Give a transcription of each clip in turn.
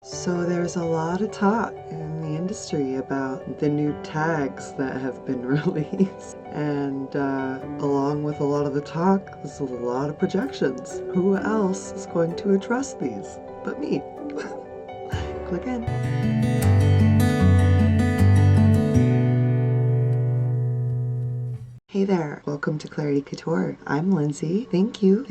So there's a lot of talk in the industry about the new tags that have been released. And along with a lot of the talk, there's a lot of projections. Who else is going to address these but me? Click in. Hey there, welcome to Clarity Couture. I'm Lindsay. Thank you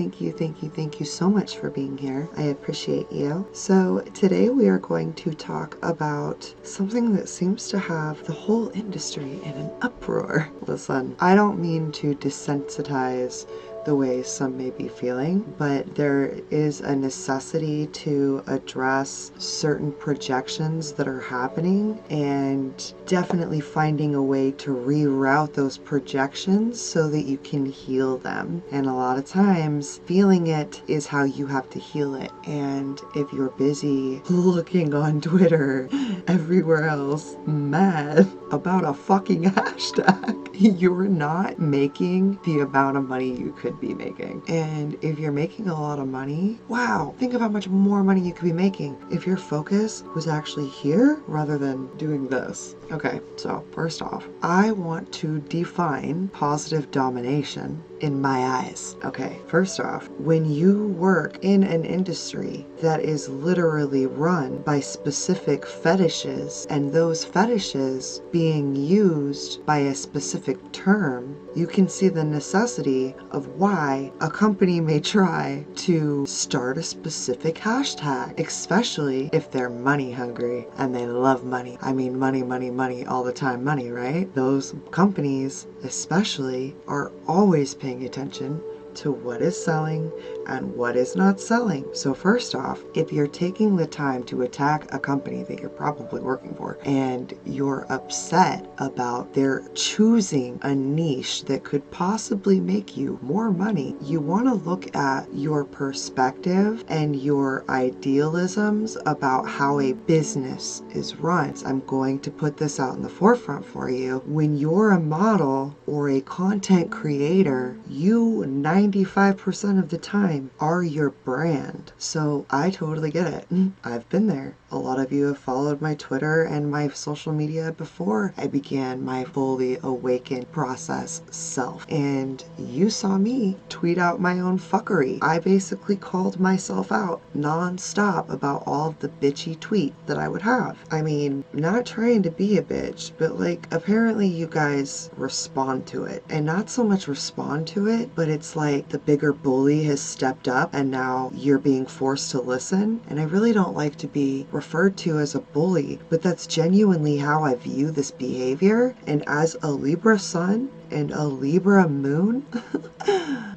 so much for being here. I appreciate you. So today we are going to talk about something that seems to have the whole industry in an uproar. Listen, I don't mean to desensitize the way some may be feeling, but there is a necessity to address certain projections that are happening and definitely finding a way to reroute those projections so that you can heal them. And a lot of times, feeling it is how you have to heal it. And if you're busy looking on Twitter, everywhere else, mad about a fucking hashtag, you're not making the amount of money you could be making. And if you're making a lot of money, wow, think of how much more money you could be making if your focus was actually here rather than doing this. Okay, so first off, I want to define positive domination in my eyes. Okay, first off, when you work in an industry that is literally run by specific fetishes, and those fetishes being used by a specific term, you can see the necessity of why a company may try to start a specific hashtag, especially if they're money hungry and they love money. I mean, money all the time, money, right? Those companies especially are always paying attention to what is selling and what is not selling. So first off, if you're taking the time to attack a company that you're probably working for and you're upset about their choosing a niche that could possibly make you more money, you want to look at your perspective and your idealisms about how a business is run. I'm going to put this out in the forefront for you. When you're a model or a content creator, you 95% of the time are your brand. So I totally get it. I've been there. A lot of you have followed my Twitter and my social media before I began my fully awakened process self. And you saw me tweet out my own fuckery. I basically called myself out non-stop about all of the bitchy tweet that I would have. I mean, not trying to be a bitch, but like apparently you guys respond to it. And not so much respond to it, but it's like the bigger bully has stepped up and now you're being forced to listen. And I really don't like to be referred to as a bully, but that's genuinely how I view this behavior. And as a Libra sun and a Libra moon,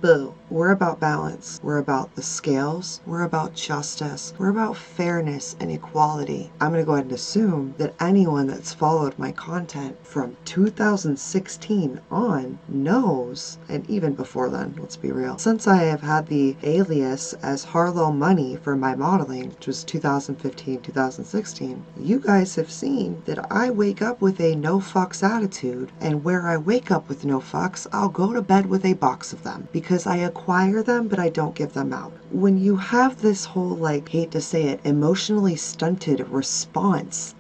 boo, we're about balance. We're about the scales. We're about justice. We're about fairness and equality. I'm going to go ahead and assume that anyone that's followed my content from 2016 on knows, and even before then, let's be real, since I have had the alias as Harlow Money for my modeling, which was 2015, 2016, you guys have seen that I wake up with a no fucks attitude, and where I wake up with no fucks, I'll go to bed with a box of them because I acquire them, but I don't give them out. When you have this whole, like, hate to say it, emotionally stunted response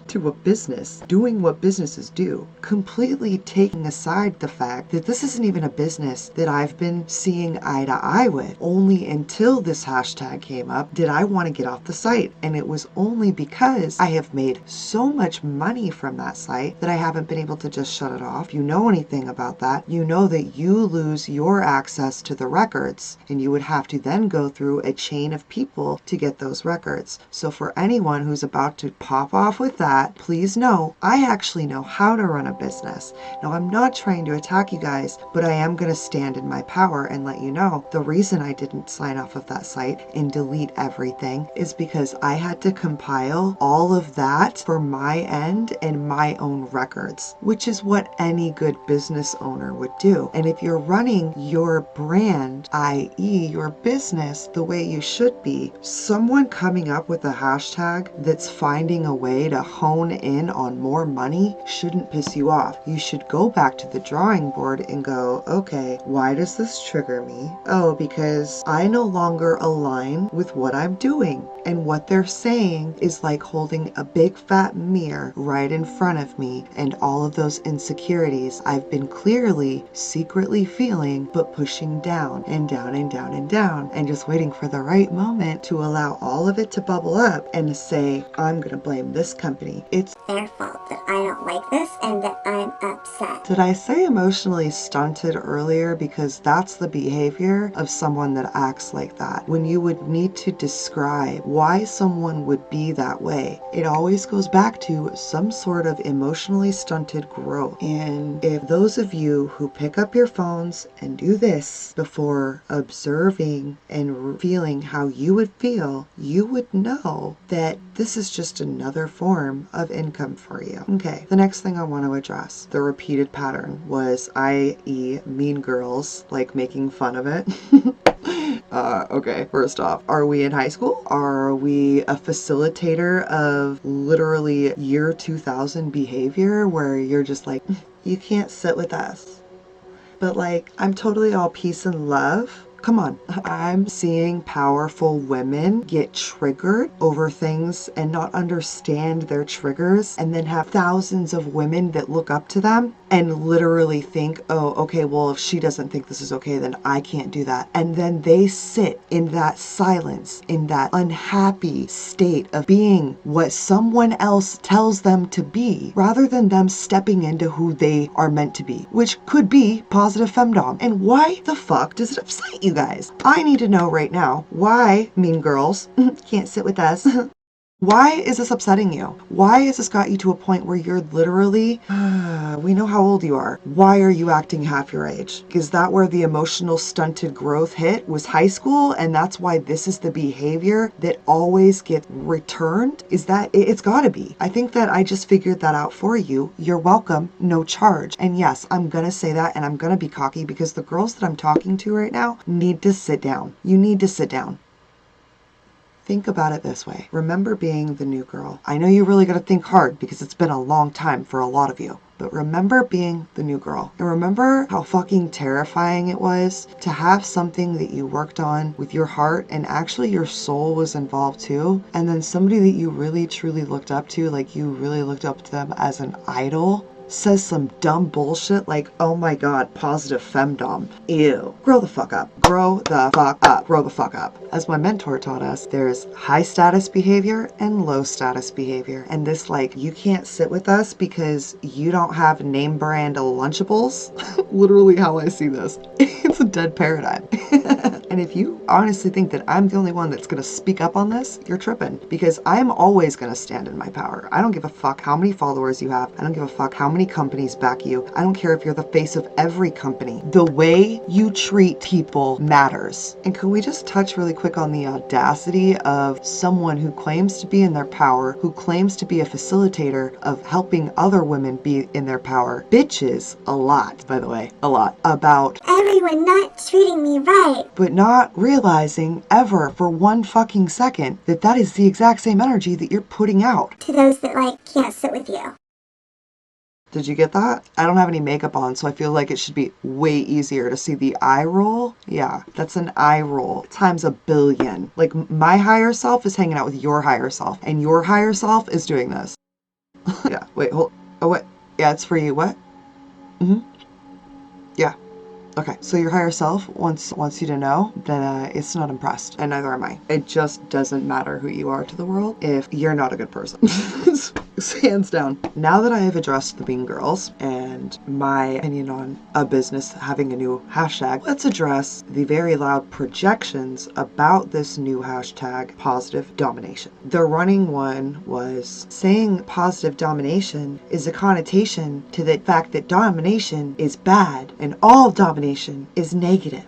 to a business, doing what businesses do, completely taking aside the fact that this isn't even a business that I've been seeing eye to eye with. Only until this hashtag came up did I want to get off the site. And it was only because I have made so much money from that site that I haven't been able to just shut it off. If you know anything about that, you know that you lose your access to the records and you would have to then go through a chain of people to get those records. So for anyone who's about to pop off with that, please know I actually know how to run a business. Now, I'm not trying to attack you guys, but I am going to stand in my power and let you know the reason I didn't sign off of that site and delete everything is because I had to compile all of that for my end and my own records, which is what any good business owner would do. And if you're running your brand, i.e. your business, the way you should be, someone coming up with a hashtag that's finding a way to hone hone in on more money shouldn't piss you off. You should go back to the drawing board and go, okay, why does this trigger me? Oh, because I no longer align with what I'm doing. And what they're saying is like holding a big fat mirror right in front of me, and all of those insecurities I've been clearly secretly feeling, but pushing down and down and down and down, and just waiting for the right moment to allow all of it to bubble up and to say, I'm gonna blame this company. It's their fault that I don't like this and that I'm upset. Did I say emotionally stunted earlier? Because that's the behavior of someone that acts like that. When you would need to describe why someone would be that way, it always goes back to some sort of emotionally stunted growth. And if those of you who pick up your phones and do this before observing and feeling how you would feel, you would know that this is just another form of income for you. Okay, the next thing I want to address, the repeated pattern was, i.e. Mean Girls, like making fun of it. Okay, first off, are we in high school? Are we a facilitator of literally year 2000 behavior where you're just like, you can't sit with us? But like, I'm totally all peace and love. Come on. I'm seeing powerful women get triggered over things and not understand their triggers, and then have thousands of women that look up to them and literally think, oh, okay, well, if she doesn't think this is okay, then I can't do that. And then they sit in that silence, in that unhappy state of being what someone else tells them to be, rather than them stepping into who they are meant to be, which could be positive femdom. And why the fuck does it upset you guys? I need to know right now, why, Mean Girls, can't sit with us? Why is this upsetting you? Why has this got you to a point where you're literally, we know how old you are. Why are you acting half your age? Is that where the emotional stunted growth hit, was high school? And that's why this is the behavior that always gets returned? Is that, it's gotta be. I think that I just figured that out for you. You're welcome, no charge. And yes, I'm gonna say that, and I'm gonna be cocky, because the girls that I'm talking to right now need to sit down. You need to sit down. Think about it this way. Remember being the new girl. I know you really got to think hard because it's been a long time for a lot of you. But remember being the new girl. And remember how fucking terrifying it was to have something that you worked on with your heart, and actually your soul was involved too. And then somebody that you really truly looked up to, like you really looked up to them as an idol, says some dumb bullshit like, oh my god, positive femdom. Ew. Grow the fuck up. Grow the fuck up. Grow the fuck up. As my mentor taught us, there's high status behavior and low status behavior. And this, like, you can't sit with us because you don't have name brand Lunchables. Literally how I see this. It's a dead paradigm. And if you honestly think that I'm the only one that's going to speak up on this, you're tripping. Because I'm always going to stand in my power. I don't give a fuck how many followers you have. I don't give a fuck how many companies back you. I don't care if you're the face of every company. The way you treat people matters. And can we just touch really quick on the audacity of someone who claims to be in their power, who claims to be a facilitator of helping other women be in their power, bitches a lot, by the way, a lot, about everyone not treating me right, but not realizing ever for one fucking second that that is the exact same energy that you're putting out to those that like can't sit with you. Did you get that? I don't have any makeup on, so I feel like it should be way easier to see the eye roll. Yeah, that's an eye roll times 1,000,000,000. Like, my higher self is hanging out with your higher self, and your higher self is doing this. Yeah, wait, hold. Oh, what? Yeah, it's for you. What? Yeah. Okay, so your higher self wants you to know that it's not impressed, and neither am I. It just doesn't matter who you are to the world if you're not a good person. Hands down. Now that I have addressed the Mean Girls and my opinion on a business having a new hashtag, let's address the very loud projections about this new hashtag, positive domination. The running one was saying positive domination is a connotation to the fact that domination is bad and all domination is negative.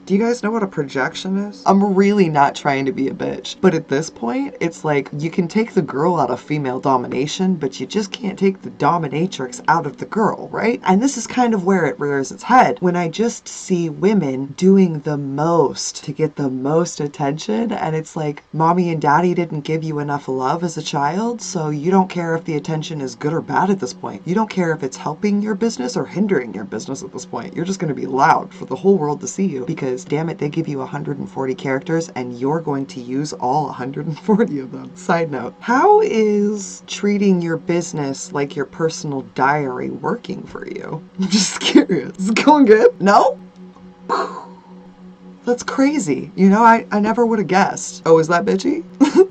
Do you guys know what a projection is? I'm really not trying to be a bitch, but at this point, it's like you can take the girl out of female domination, but you just can't take the dominatrix out of the girl, right? And this is kind of where it rears its head when I just see women doing the most to get the most attention, and it's like mommy and daddy didn't give you enough love as a child, so you don't care if the attention is good or bad at this point. You don't care if it's helping your business or hindering your business at this point. You're just going to be loud for the whole world to see you because damn it, they give you 140 characters and you're going to use all 140 of them. Side note, how is treating your business like your personal diary working for you? I'm just curious. Is it going good? No? That's crazy. You know, I never would have guessed. Oh, is that bitchy?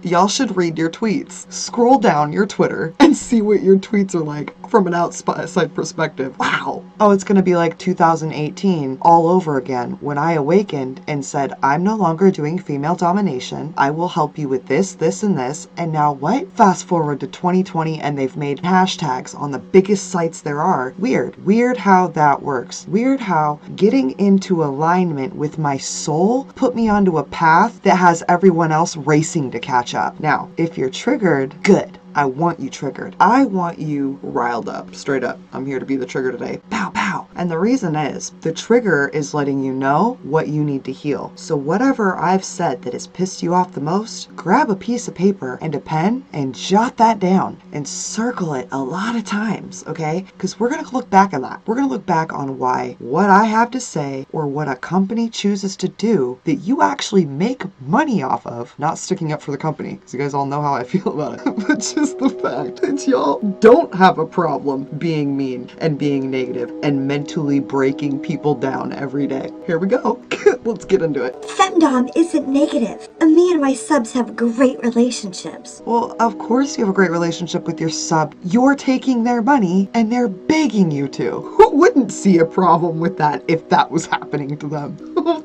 Y'all should read your tweets. Scroll down your Twitter and see what your tweets are like from an outside perspective. Wow. Oh, it's gonna be like 2018 all over again when I awakened and said, I'm no longer doing female domination. I will help you with this, this, and this. And now what? Fast forward to 2020 and they've made hashtags on the biggest sites there are. Weird. Weird how that works. Weird how getting into alignment with my soul put me onto a path that has everyone else racing to catch up. Now, if you're triggered, good. I want you triggered. I want you riled up. Straight up. I'm here to be the trigger today. Pow, pow. And the reason is, the trigger is letting you know what you need to heal. So whatever I've said that has pissed you off the most, grab a piece of paper and a pen and jot that down and circle it a lot of times, okay? Because we're going to look back on that. We're going to look back on why what I have to say or what a company chooses to do that you actually make money off of, not sticking up for the company, because you guys all know how I feel about it, but just the fact that y'all don't have a problem being mean and being negative and mentally breaking people down every day. Here we go. Let's get into it. Femdom isn't negative. Me and my subs have great relationships. Well, of course you have a great relationship with your sub. You're taking their money and they're begging you to. Who wouldn't see a problem with that if that was happening to them?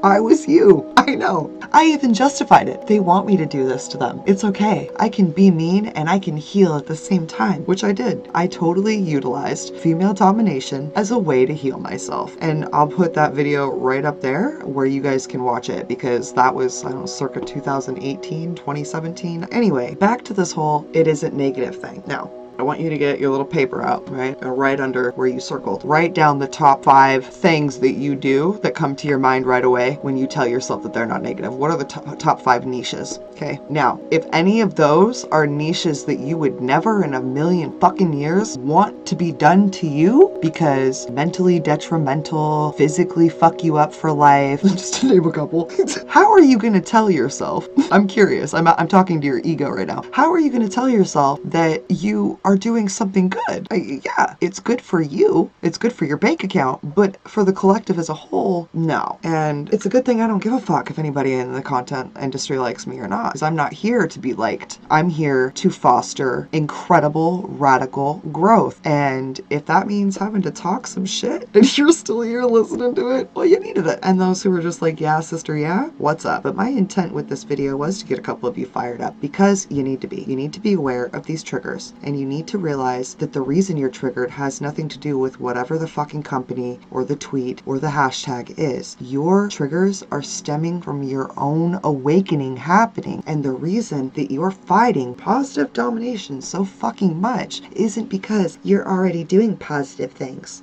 I was you. I know. I even justified it. They want me to do this to them. It's okay. I can be mean and I can heal at the same time, which I did. I totally utilized female domination as a way to heal myself. And I'll put that video right up there where you guys can watch it because that was, I don't know, circa 2018, 2017. Anyway, back to this whole it isn't negative thing. Now, I want you to get your little paper out, right? Right under where you circled. Write down the top 5 things that you do that come to your mind right away when you tell yourself that they're not negative. What are the top 5 niches? Okay. Now, if any of those are niches that you would never in a million fucking years want to be done to you because mentally detrimental, physically fuck you up for life, just to name a couple, how are you going to tell yourself? I'm curious. I'm talking to your ego right now. How are you going to tell yourself that you are doing something good? Yeah, it's good for you. It's good for your bank account, but for the collective as a whole, no. And it's a good thing I don't give a fuck if anybody in the content industry likes me or not, because I'm not here to be liked. I'm here to foster incredible, radical growth. And if that means having to talk some shit and you're still here listening to it, well, you needed it. And those who were just like, yeah, sister, yeah, what's up? But my intent with this video was to get a couple of you fired up because you need to be. You need to be aware of these triggers and you need to realize that the reason you're triggered has nothing to do with whatever the fucking company or the tweet or the hashtag is. Your triggers are stemming from your own awakening happening, and the reason that you're fighting positive domination so fucking much isn't because you're already doing positive things.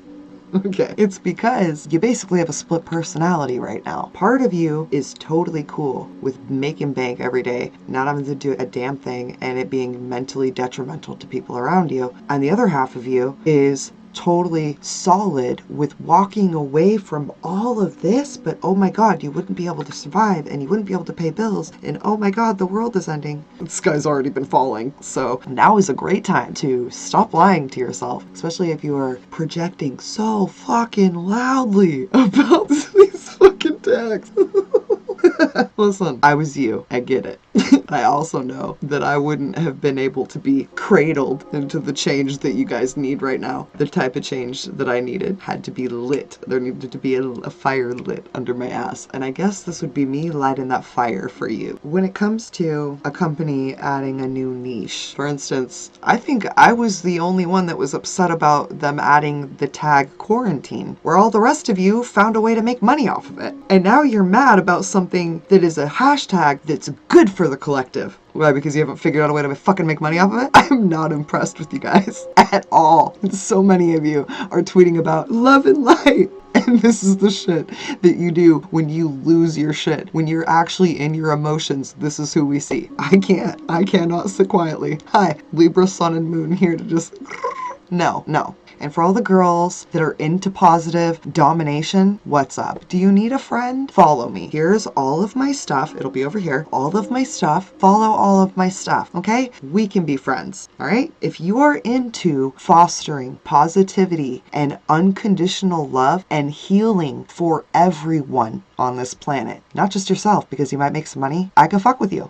Okay. It's because you basically have a split personality right now. Part of you is totally cool with making bank every day, not having to do a damn thing, and it being mentally detrimental to people around you. And the other half of you is totally solid with walking away from all of this, but oh my god, you wouldn't be able to survive and you wouldn't be able to pay bills, and oh my god, the world is ending. The sky's already been falling. So now is a great time to stop lying to yourself, especially if you are projecting so fucking loudly about these fucking tags. Listen, I was you. I get it. I also know that I wouldn't have been able to be cradled into the change that you guys need right now. The type of change that I needed had to be lit. There needed to be a fire lit under my ass. And I guess this would be me lighting that fire for you. When it comes to a company adding a new niche, for instance, I think I was the only one that was upset about them adding the tag quarantine, where all the rest of you found a way to make money off of it. And now you're mad about something that is a hashtag that's good for the collective. Why? Because you haven't figured out a way to fucking make money off of it? I'm not impressed with you guys at all. So many of you are tweeting about love and light. And this is the shit that you do when you lose your shit. When you're actually in your emotions, this is who we see. I cannot sit quietly. Hi, Libra, Sun, and Moon here to just... No. And for all the girls that are into positive domination, what's up? Do you need a friend? Follow me. Here's all of my stuff. It'll be over here. All of my stuff. Follow all of my stuff, okay? We can be friends, all right? If you are into fostering positivity and unconditional love and healing for everyone on this planet, not just yourself, because you might make some money, I can fuck with you.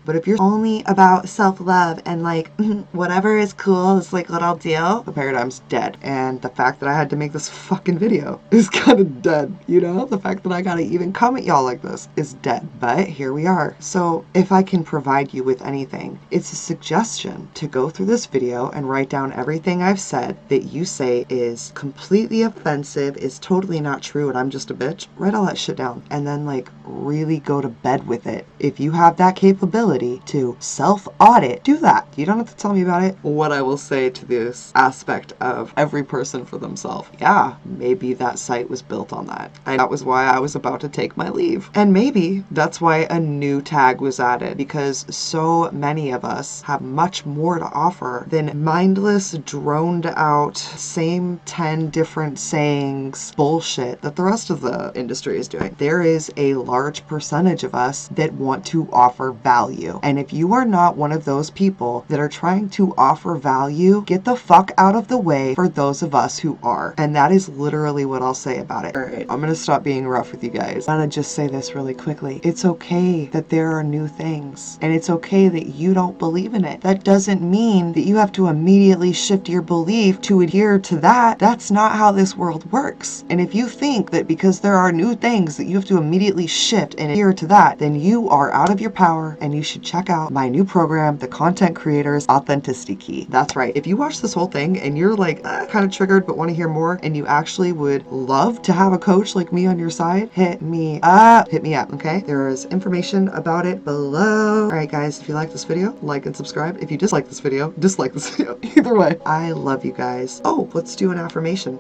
But if you're only about self-love and like, whatever is cool, it's like what I'll do, the paradigm's dead. And the fact that I had to make this fucking video is kind of dead, you know? The fact that I gotta even come at y'all like this is dead. But here we are. So if I can provide you with anything, it's a suggestion to go through this video and write down everything I've said that you say is completely offensive, is totally not true, and I'm just a bitch. Write all that shit down and then like really go to bed with it. If you have that capability to self-audit, do that. You don't have to tell me about it. What I will say to this aspect of every person for themselves, yeah, maybe that site was built on that. And that was why I was about to take my leave. And maybe that's why a new tag was added, because so many of us have much more to offer than mindless, droned out, same 10 different sayings bullshit that the rest of the industry is doing. There is a large percentage of us that want to offer value. And if you are not one of those people that are trying to offer value, get the fuck out of the way for those of us who are. And that is literally what I'll say about it. Alright, I'm gonna stop being rough with you guys. I'm gonna just say this really quickly. It's okay that there are new things. And it's okay that you don't believe in it. That doesn't mean that you have to immediately shift your belief to adhere to that. That's not how this world works. And if you think that because there are new things that you have to immediately shift and adhere to that, then you are out of your power and you should check out my new program, The Content Creator's Authenticity Key. That's right. If you watch this whole thing and you're like kind of triggered but want to hear more and you actually would love to have a coach like me on your side, hit me up, okay? There is information about it below. All right, guys, if you like this video, like and subscribe. If you dislike this video, dislike this video. Either way, I love you guys. Oh, let's do an affirmation.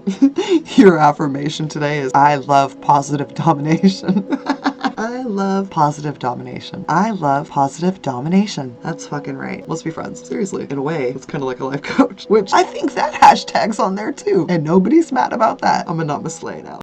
Your affirmation today is, I love positive domination. I love positive domination. I love positive domination. That's fucking right. Let's be friends. Seriously. In a way, it's kind of like a life coach, which I think that hashtag's on there too. And nobody's mad about that. I'm a not mislay now.